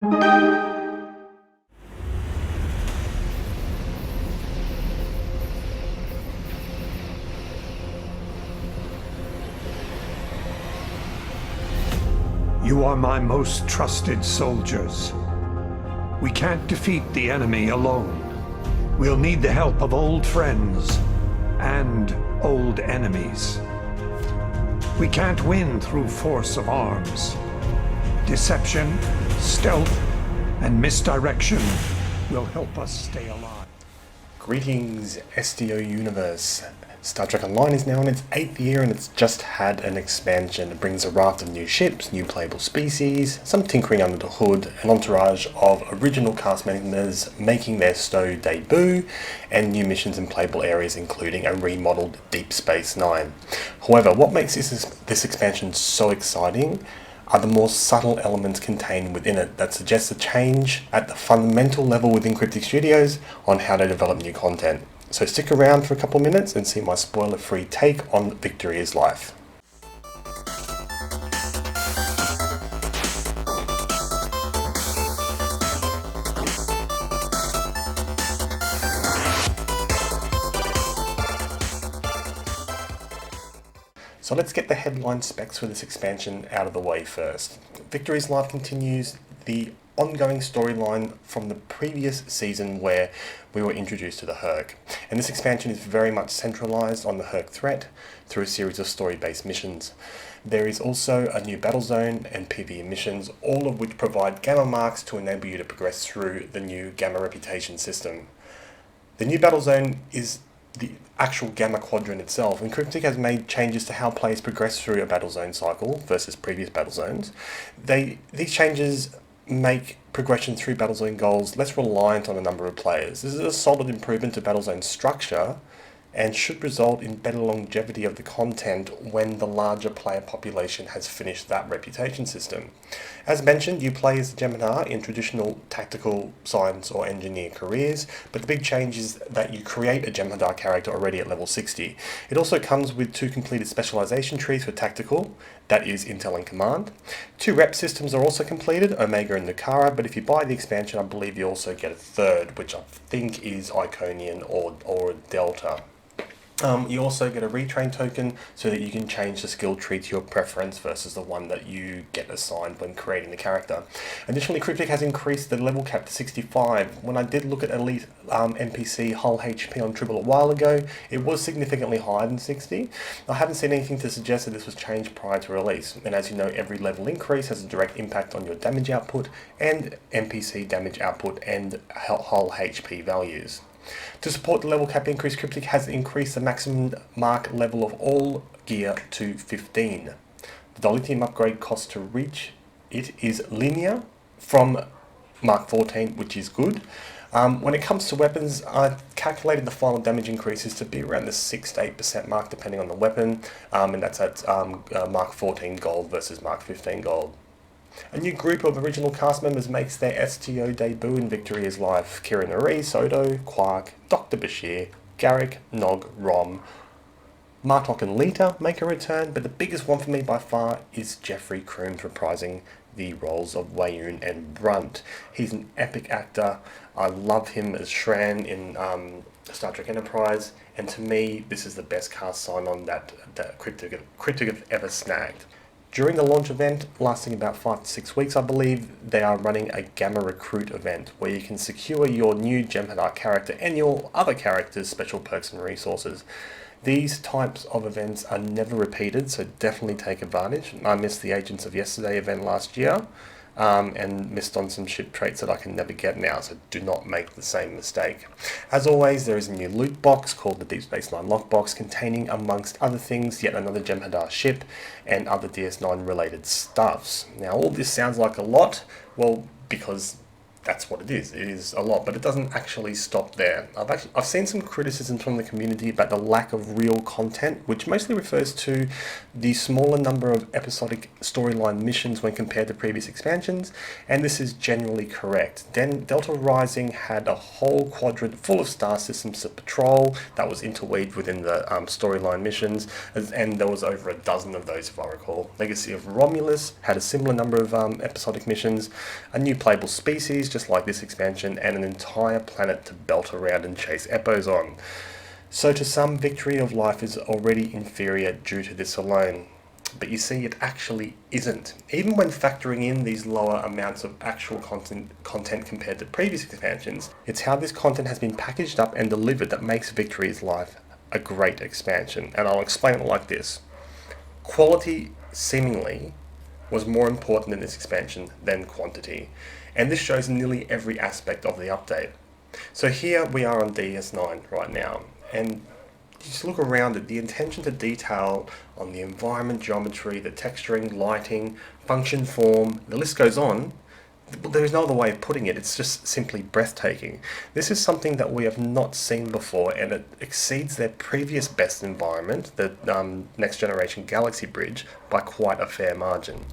You are my most trusted soldiers. We can't defeat the enemy alone. We'll need the help of old friends and old enemies. We can't win through force of arms. Deception, stealth, and misdirection will help us stay alive. Greetings, SDO Universe. Star Trek Online is now in its 8th year and it's just had an expansion. It brings a raft of new ships, new playable species, some tinkering under the hood, an entourage of original cast members making their STO debut, and new missions and playable areas including a remodeled Deep Space Nine. However, what makes this expansion so exciting are the more subtle elements contained within it that suggest a change at the fundamental level within Cryptic Studios on how to develop new content. So stick around for a couple of minutes and see my spoiler-free take on Victory is Life. So let's get the headline specs for this expansion out of the way first. Victory is Life continues the ongoing storyline from the previous season where we were introduced to the Herc. And this expansion is very much centralized on the Herc threat through a series of story-based missions. There is also a new battle zone and PvE missions, all of which provide gamma marks to enable you to progress through the new gamma reputation system. The new battle zone is the actual gamma quadrant itself, and Cryptic has made changes to how players progress through a battle zone cycle versus previous battle zones. These changes make progression through battle zone goals less reliant on a number of players. This is a solid improvement to battle zone structure and should result in better longevity of the content when the larger player population has finished that reputation system. As mentioned, you play as the Jem'Hadar in traditional tactical, science or engineer careers, but the big change is that you create a Jem'Hadar character already at level 60. It also comes with 2 completed specialization trees for tactical, that is Intel and Command. 2 rep systems are also completed, Omega and Nukara, but if you buy the expansion I believe you also get a 3rd, which I think is Iconian or Delta. You also get a retrain token so that you can change the skill tree to your preference versus the one that you get assigned when creating the character. Additionally, Cryptic has increased the level cap to 65. When I did look at Elite NPC hull HP on Triple a while ago, it was significantly higher than 60. I haven't seen anything to suggest that this was changed prior to release, and as you know, every level increase has a direct impact on your damage output and NPC damage output and hull HP values. To support the level cap increase, Cryptic has increased the maximum mark level of all gear to 15. The Dilithium upgrade cost to reach it is linear from Mark 14, which is good. When it comes to weapons, I calculated the final damage increases to be around the 6 to 8% mark depending on the weapon, and that's at Mark 14 gold versus Mark 15 gold. A new group of original cast members makes their STO debut in Victory is Life. Kira Nerys, Soto, Quark, Dr. Bashir, Garrick, Nog, Rom, Martok and Lita make a return, but the biggest one for me by far is Jeffrey Crooms reprising the roles of Wayun and Brunt. He's an epic actor. I love him as Shran in Star Trek Enterprise, and to me this is the best cast sign-on that Cryptic have ever snagged. During the launch event, lasting about 5 to 6 weeks I believe, they are running a Gamma Recruit event where you can secure your new Jem'Hadar character and your other characters' special perks and resources. These types of events are never repeated, so definitely take advantage. I missed the Agents of Yesterday event last year and missed on some ship traits that I can never get now, so do not make the same mistake. As always, there is a new loot box called the Deep Space Nine lockbox containing, amongst other things, yet another Jem'Hadar ship and other DS9 related stuffs. Now all this sounds like a lot, well, because that's what it is. It is a lot, but it doesn't actually stop there. I've seen some criticisms from the community about the lack of real content, which mostly refers to the smaller number of episodic storyline missions when compared to previous expansions, and this is generally correct. Then Delta Rising had a whole quadrant full of star systems to patrol that was interweaved within the storyline missions, and there was over a dozen of those if I recall. Legacy of Romulus had a similar number of episodic missions, a new playable species just like this expansion, and an entire planet to belt around and chase epos on. So to some, Victory of Life is already inferior due to this alone. But you see, it actually isn't. Even when factoring in these lower amounts of actual content compared to previous expansions, it's how this content has been packaged up and delivered that makes Victory of Life a great expansion. And I'll explain it like this. Quality, seemingly, was more important in this expansion than quantity. And this shows in nearly every aspect of the update. So here we are on DS9 right now, and just look around it, the attention to detail on the environment geometry, the texturing, lighting, function form, the list goes on. There is no other way of putting it, it's just simply breathtaking. This is something that we have not seen before, and it exceeds their previous best environment, the Next Generation Galaxy Bridge, by quite a fair margin.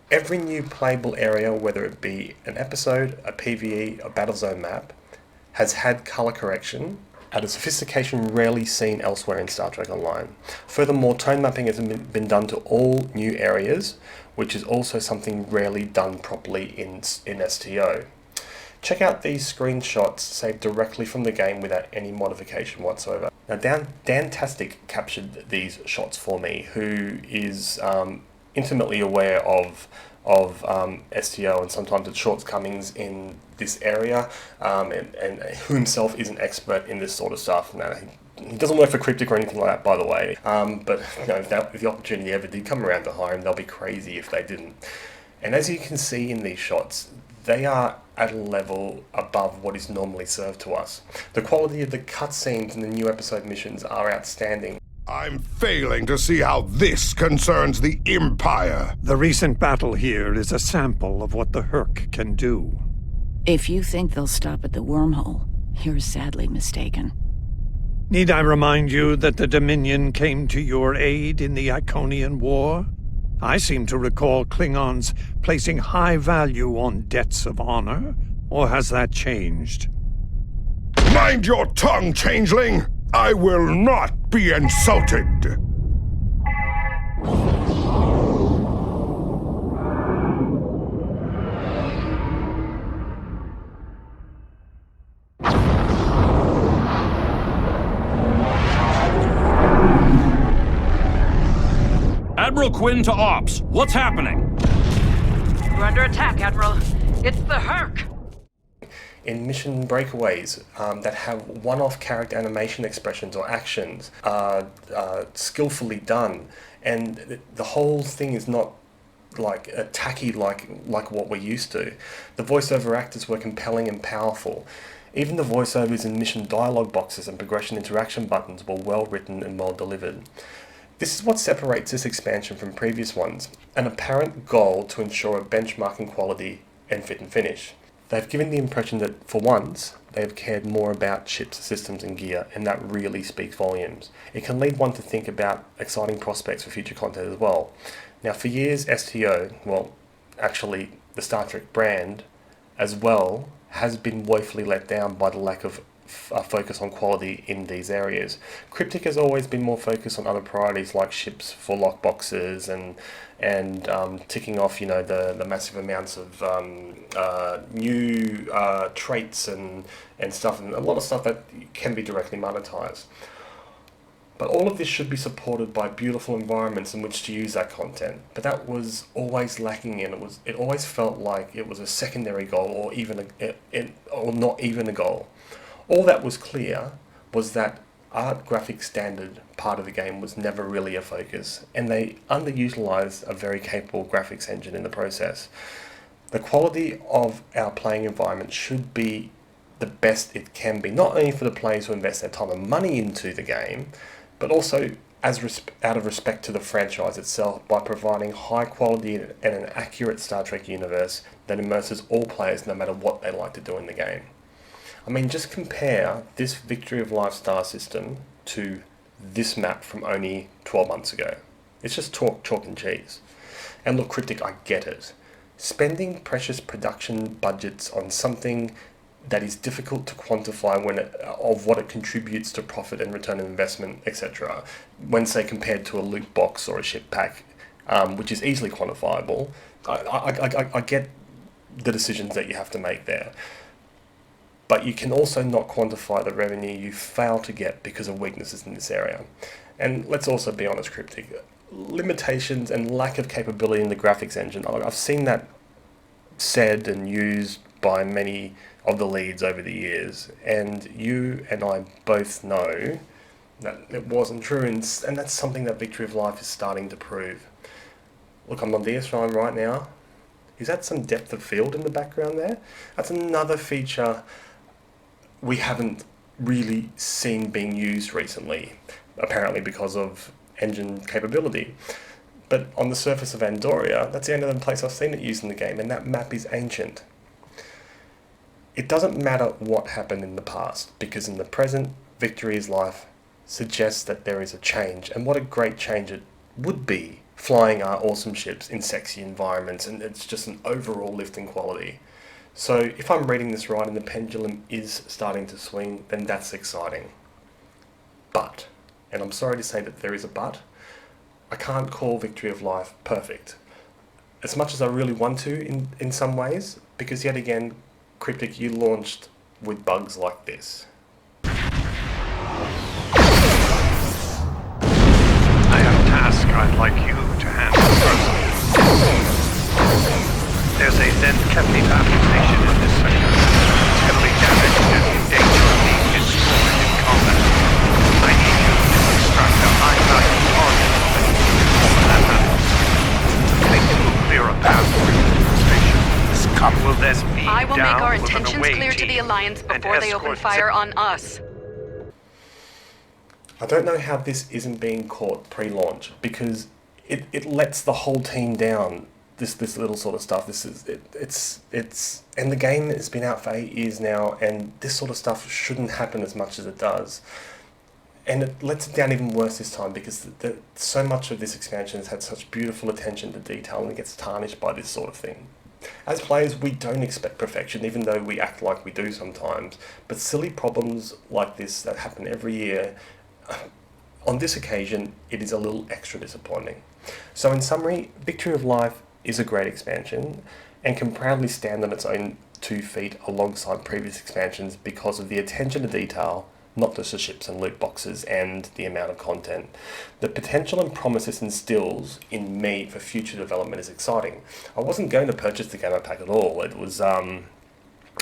Every new playable area, whether it be an episode, a PvE, a Battlezone map, has had colour correction at a sophistication rarely seen elsewhere in Star Trek Online. Furthermore, tone mapping has been done to all new areas, which is also something rarely done properly in STO. Check out these screenshots saved directly from the game without any modification whatsoever. Now, Dan Tastic captured these shots for me, who is intimately aware of STO and sometimes its shortcomings in this area, and who himself is an expert in this sort of stuff. Now, he doesn't work for Cryptic or anything like that, by the way, but you know, if the opportunity ever did come around to hire him, they'll be crazy if they didn't. And as you can see in these shots, they are at a level above what is normally served to us. The quality of the cutscenes in the new episode missions are outstanding. I'm failing to see how this concerns the Empire. The recent battle here is a sample of what the Herc can do. If you think they'll stop at the wormhole, you're sadly mistaken. Need I remind you that the Dominion came to your aid in the Iconian War? I seem to recall Klingons placing high value on debts of honor, or has that changed? Mind your tongue, changeling! I will not be insulted! Admiral Quinn to Ops. What's happening? We're under attack, Admiral. It's the Herc! In mission breakaways that have one-off character animation expressions or actions skillfully done, and the whole thing is not like tacky like what we're used to. The voiceover actors were compelling and powerful. Even the voiceovers in mission dialogue boxes and progression interaction buttons were well written and well delivered. This is what separates this expansion from previous ones, an apparent goal to ensure a benchmarking quality and fit and finish. They've given the impression that, for once, they've cared more about ships, systems and gear, and that really speaks volumes. It can lead one to think about exciting prospects for future content as well. Now, for years, STO, well, actually the Star Trek brand as well, has been woefully let down by the lack of focus on quality in these areas. Cryptic has always been more focused on other priorities like ships for lockboxes and ticking off, you know, the massive amounts of new traits and stuff, and a lot of stuff that can be directly monetized. But all of this should be supported by beautiful environments in which to use that content. But that was always lacking, and it always felt like it was a secondary goal, or even or not even a goal. All that was clear was that art graphic standard part of the game was never really a focus, and they underutilized a very capable graphics engine in the process. The quality of our playing environment should be the best it can be, not only for the players who invest their time and money into the game, but also out of respect to the franchise itself by providing high quality and an accurate Star Trek universe that immerses all players no matter what they like to do in the game. I mean, just compare this Victory of Life star system to this map from only 12 months ago. It's just chalk and cheese. And look, Cryptic, I get it. Spending precious production budgets on something that is difficult to quantify of what it contributes to profit and return on investment, etc. When, say, compared to a loot box or a ship pack, which is easily quantifiable, I get the decisions that you have to make there. But you can also not quantify the revenue you fail to get because of weaknesses in this area. And let's also be honest, Cryptic, limitations and lack of capability in the graphics engine, I've seen that said and used by many of the leads over the years, and you and I both know that it wasn't true, and that's something that Victory of Life is starting to prove. Look, I'm on DS9 right now. Is that some depth of field in the background there? That's another feature we haven't really seen being used recently, apparently because of engine capability. But on the surface of Andoria, that's the only other place I've seen it used in the game, and that map is ancient. It doesn't matter what happened in the past, because in the present, Victory's life suggests that there is a change, and what a great change it would be, flying our awesome ships in sexy environments, and it's just an overall lift in quality. So if I'm reading this right and the pendulum is starting to swing, then that's exciting. But, and I'm sorry to say that there is a but, I can't call Victory of Life perfect. As much as I really want to in some ways, because yet again, Cryptic, you launched with bugs like this. I have a task I'd like you to handle first. There's a Zen-Kepnita station in this sector. It's heavily damaged and in danger of being destroyed in combat. I need you to extract a high-value target before that happens. Think it will clear a path for you to the station. This cup will then be I will make our with an intentions away clear to the team Alliance and before they open escort fire on us. I don't know how this isn't being caught pre-launch, because it lets the whole team down. This little sort of stuff. It's and the game has been out for 8 years now, and this sort of stuff shouldn't happen as much as it does. And it lets it down even worse this time, because so much of this expansion has had such beautiful attention to detail, and it gets tarnished by this sort of thing. As players, we don't expect perfection, even though we act like we do sometimes. But silly problems like this that happen every year, on this occasion, it is a little extra disappointing. So in summary, Victory of Life is a great expansion and can proudly stand on its own 2 feet alongside previous expansions because of the attention to detail, not just the ships and loot boxes, and the amount of content. The potential and promise this instills in me for future development is exciting. I wasn't going to purchase the Gamma Pack at all. It was I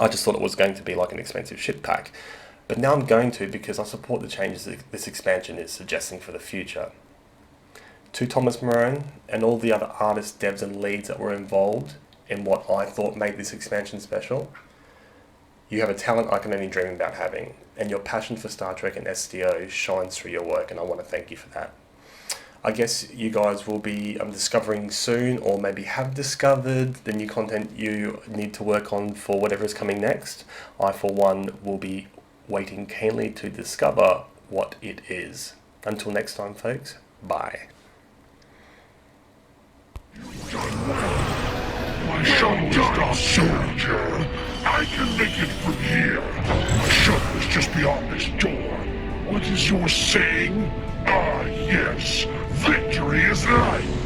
just thought it was going to be like an expensive ship pack. But now I'm going to, because I support the changes that this expansion is suggesting for the future. To Thomas Marone and all the other artists, devs and leads that were involved in what I thought made this expansion special, you have a talent I can only dream about having, and your passion for Star Trek and STO shines through your work, and I want to thank you for that. I guess you guys will be discovering soon, or maybe have discovered, the new content you need to work on for whatever is coming next. I, for one, will be waiting keenly to discover what it is. Until next time, folks, bye. My shuttle soldier. I can make it from here. My shuttle is just beyond this door. What is your saying? Ah, yes. Victory is life.